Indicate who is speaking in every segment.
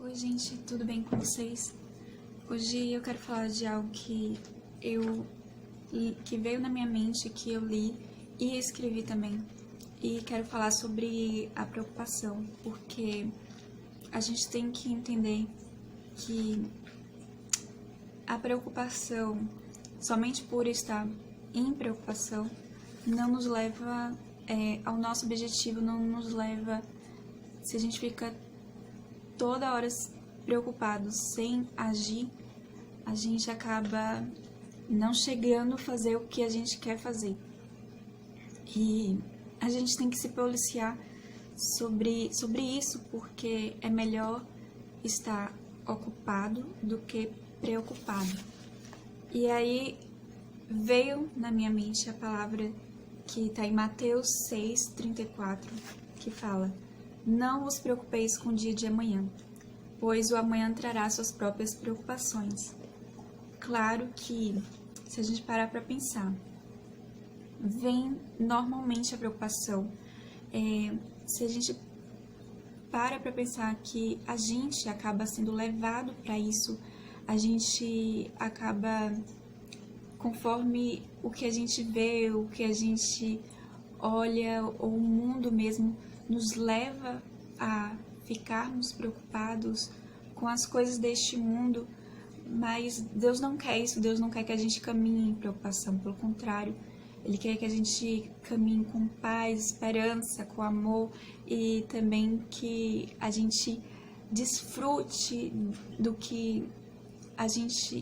Speaker 1: Oi, gente, tudo bem com vocês? Hoje eu quero falar de algo que veio na minha mente, que eu li e escrevi também. E quero falar sobre a preocupação, porque a gente tem que entender que a preocupação, somente por estar em preocupação, não nos leva ao nosso objetivo, não nos leva, se a gente fica toda hora preocupado sem agir, a gente acaba não chegando a fazer o que a gente quer fazer. E a gente tem que se policiar sobre isso, porque é melhor estar ocupado do que preocupado. E aí veio na minha mente a palavra que está em Mateus 6:34, que fala: não vos preocupeis com o dia de amanhã, pois o amanhã trará suas próprias preocupações. Claro que, se a gente parar para pensar, vem normalmente a preocupação. Se a gente para pensar que a gente acaba sendo levado para isso, a gente acaba, conforme o que a gente vê, o que a gente olha, ou o mundo mesmo nos leva a ficarmos preocupados com as coisas deste mundo, mas Deus não quer isso, Deus não quer que a gente caminhe em preocupação, pelo contrário, Ele quer que a gente caminhe com paz, esperança, com amor, e também que a gente desfrute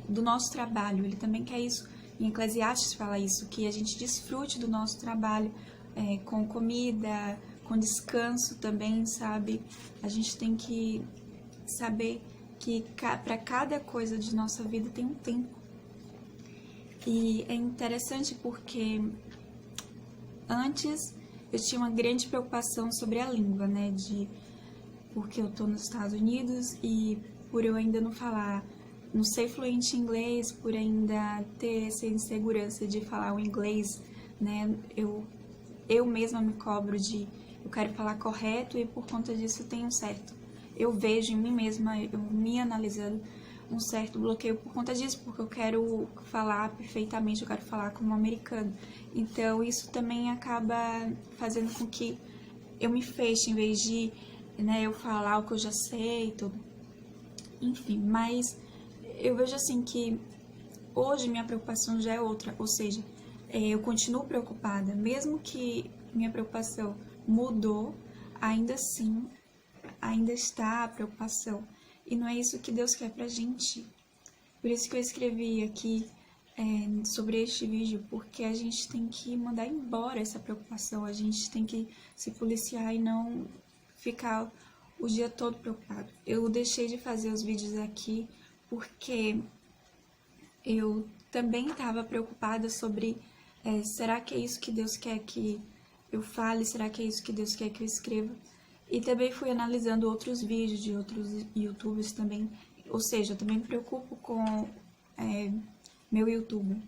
Speaker 1: do nosso trabalho. Ele também quer isso. Em Eclesiastes fala isso, que a gente desfrute do nosso trabalho, com comida, com descanso também, sabe? A gente tem que saber que para cada coisa de nossa vida tem um tempo. E é interessante porque antes eu tinha uma grande preocupação sobre a língua, né? Porque eu tô nos Estados Unidos e por eu ainda não ser fluente em inglês, por ainda ter essa insegurança de falar o inglês, né? Eu mesma me cobro eu quero falar correto e por conta disso tem um certo. Eu vejo em mim mesma, eu me analisando, um certo bloqueio por conta disso, porque eu quero falar perfeitamente, eu quero falar como americano. Então isso também acaba fazendo com que eu me feche, em vez de, né, eu falar o que eu já sei e tudo. Enfim, mas eu vejo assim que hoje minha preocupação já é outra, ou seja, eu continuo preocupada, mesmo que minha preocupação mudou, ainda assim, ainda está a preocupação. E não é isso que Deus quer pra gente. Por isso que eu escrevi aqui sobre este vídeo, porque a gente tem que mandar embora essa preocupação, a gente tem que se policiar e não ficar o dia todo preocupado. Eu deixei de fazer os vídeos aqui porque eu também estava preocupada sobre será que é isso que Deus quer que eu fale? Será que é isso que Deus quer que eu escreva? E também fui analisando outros vídeos de outros youtubers também, ou seja, eu também me preocupo com meu YouTube.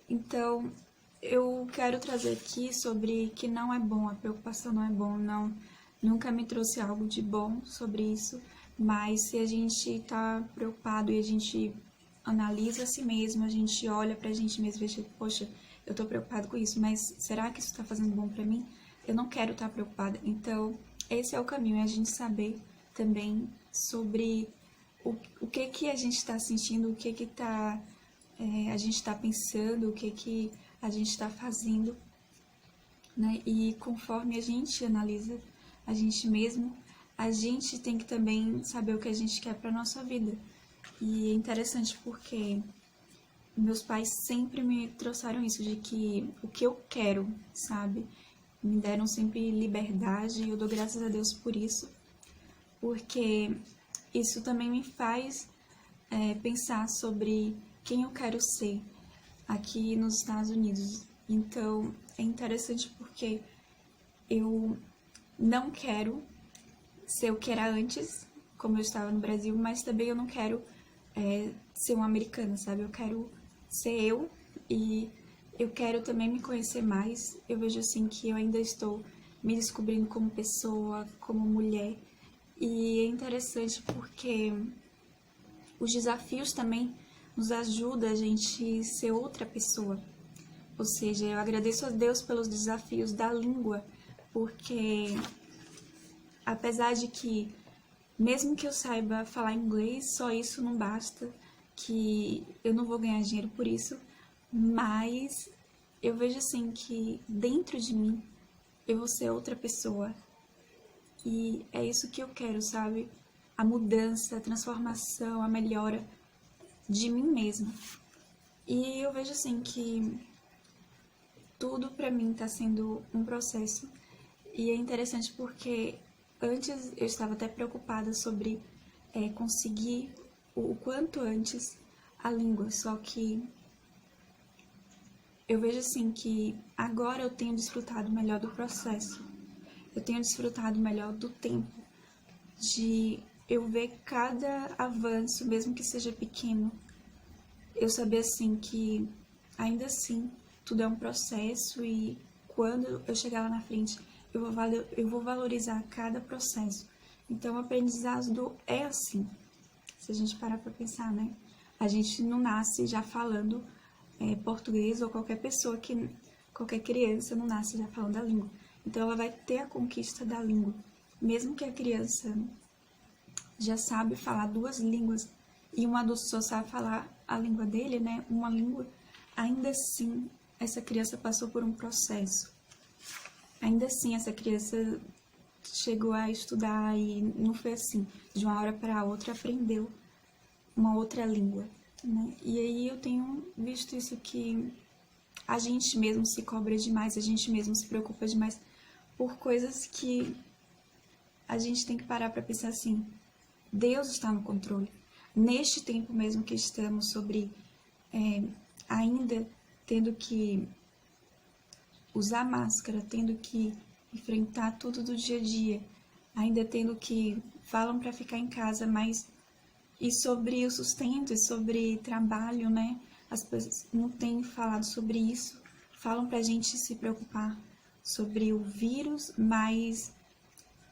Speaker 1: Então, eu quero trazer aqui sobre que não é bom, a preocupação não é bom, não, nunca me trouxe algo de bom sobre isso, mas se a gente tá preocupado e a gente analisa a si mesmo, a gente olha pra gente mesmo e diz, poxa, eu tô preocupado com isso, mas será que isso tá fazendo bom pra mim? Eu não quero estar preocupada. Então, esse é o caminho, é a gente saber também sobre o que a gente está sentindo, o que a gente está pensando, o que a gente está fazendo, né? E conforme a gente analisa a gente mesmo, a gente tem que também saber o que a gente quer para nossa vida. E é interessante porque meus pais sempre me trouxeram isso, de que o que eu quero, sabe? Me deram sempre liberdade e eu dou graças a Deus por isso, porque isso também me faz pensar sobre quem eu quero ser aqui nos Estados Unidos. Então é interessante porque eu não quero ser o que era antes, como eu estava no Brasil, mas também eu não quero ser uma americana, sabe? Eu quero ser eu e eu quero também me conhecer mais. Eu vejo assim que eu ainda estou me descobrindo como pessoa, como mulher, E é interessante porque os desafios também nos ajudam a gente ser outra pessoa. Ou seja, eu agradeço a Deus pelos desafios da língua, porque apesar de que, mesmo que eu saiba falar inglês, só isso não basta, que eu não vou ganhar dinheiro por isso, mas eu vejo assim que dentro de mim eu vou ser outra pessoa. E é isso que eu quero, sabe? A mudança, a transformação, a melhora de mim mesma. E eu vejo assim que tudo pra mim tá sendo um processo. E é interessante porque antes eu estava até preocupada sobre conseguir o quanto antes a língua, só que eu vejo assim que agora eu tenho desfrutado melhor do processo, eu tenho desfrutado melhor do tempo, de eu ver cada avanço, mesmo que seja pequeno, eu saber assim que ainda assim tudo é um processo e quando eu chegar lá na frente eu vou valorizar cada processo. Então o aprendizado é assim, se a gente parar para pensar, né? A gente não nasce já falando português, ou qualquer criança não nasce já falando a língua. Então ela vai ter a conquista da língua. Mesmo que a criança já sabe falar duas línguas e um adulto só sabe falar a língua dele, né? Uma língua, ainda assim essa criança passou por um processo. Ainda assim essa criança chegou a estudar e não foi assim, de uma hora para outra aprendeu uma outra língua, né? E aí eu tenho visto isso que a gente mesmo se cobra demais, a gente mesmo se preocupa demais por coisas que a gente tem que parar para pensar assim, Deus está no controle. Neste tempo mesmo que estamos ainda tendo que usar máscara, tendo que enfrentar tudo do dia a dia, ainda tendo que falam para ficar em casa, mas e sobre o sustento e sobre trabalho, né? As pessoas não têm falado sobre isso, falam pra gente se preocupar sobre o vírus, mas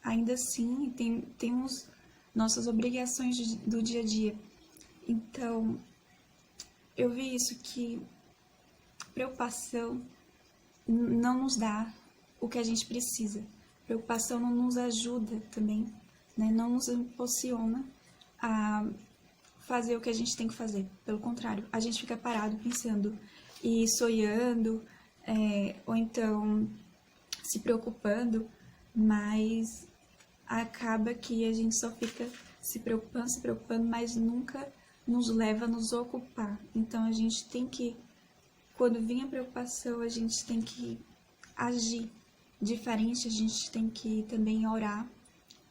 Speaker 1: ainda assim temos nossas obrigações do dia a dia. Então, eu vi isso que preocupação não nos dá o que a gente precisa. Preocupação não nos ajuda também, né? Não nos impulsiona a fazer o que a gente tem que fazer. Pelo contrário, a gente fica parado pensando e sonhando, ou então se preocupando, mas acaba que a gente só fica se preocupando, mas nunca nos leva a nos ocupar. Então a gente tem que, quando vem a preocupação, a gente tem que agir diferente, a gente tem que também orar.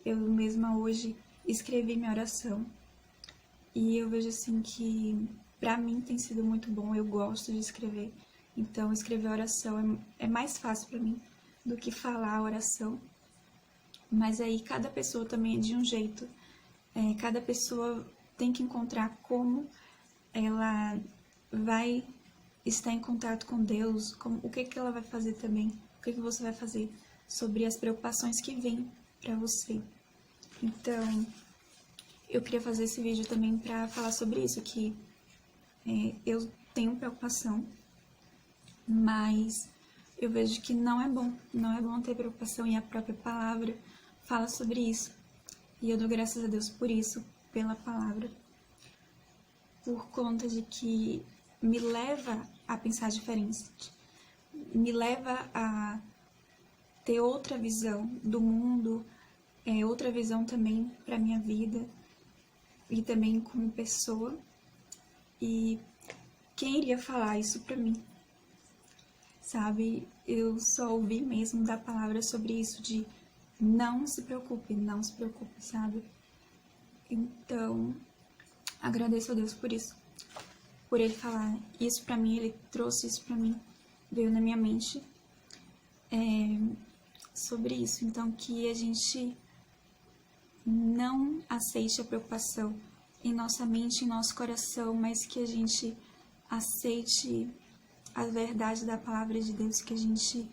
Speaker 1: Eu mesma hoje escrevi minha oração e eu vejo assim que pra mim tem sido muito bom, eu gosto de escrever. Então escrever oração é mais fácil pra mim do que falar a oração. Mas aí cada pessoa também é de um jeito. Cada pessoa tem que encontrar como ela vai estar em contato com Deus, o que ela vai fazer também, o que você vai fazer sobre as preocupações que vêm para você. Então, eu queria fazer esse vídeo também para falar sobre isso, que eu tenho preocupação, mas eu vejo que não é bom ter preocupação, e a própria palavra fala sobre isso. E eu dou graças a Deus por isso, pela palavra, por conta de que me leva a pensar diferente, me leva a ter outra visão do mundo, outra visão também para minha vida e também como pessoa. E quem iria falar isso para mim? Sabe, eu só ouvi mesmo da palavra sobre isso, de não se preocupe, sabe? Então, agradeço a Deus por isso, por Ele falar isso pra mim, Ele trouxe isso pra mim, veio na minha mente sobre isso. Então, que a gente não aceite a preocupação em nossa mente, em nosso coração, mas que a gente aceite a verdade da palavra de Deus, que a gente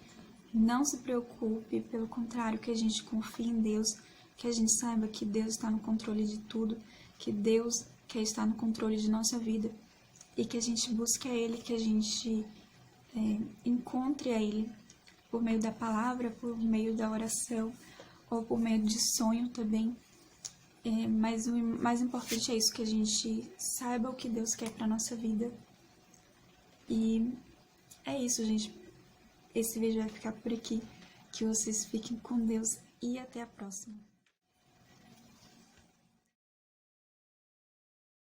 Speaker 1: não se preocupe, pelo contrário, que a gente confie em Deus, que a gente saiba que Deus está no controle de tudo, que Deus quer estar no controle de nossa vida e que a gente busque a Ele, que a gente encontre a Ele por meio da palavra, por meio da oração ou por meio de sonho também. Mas o mais importante é isso, que a gente saiba o que Deus quer para nossa vida. E é isso, gente. Esse vídeo vai ficar por aqui. Que vocês fiquem com Deus e até a próxima.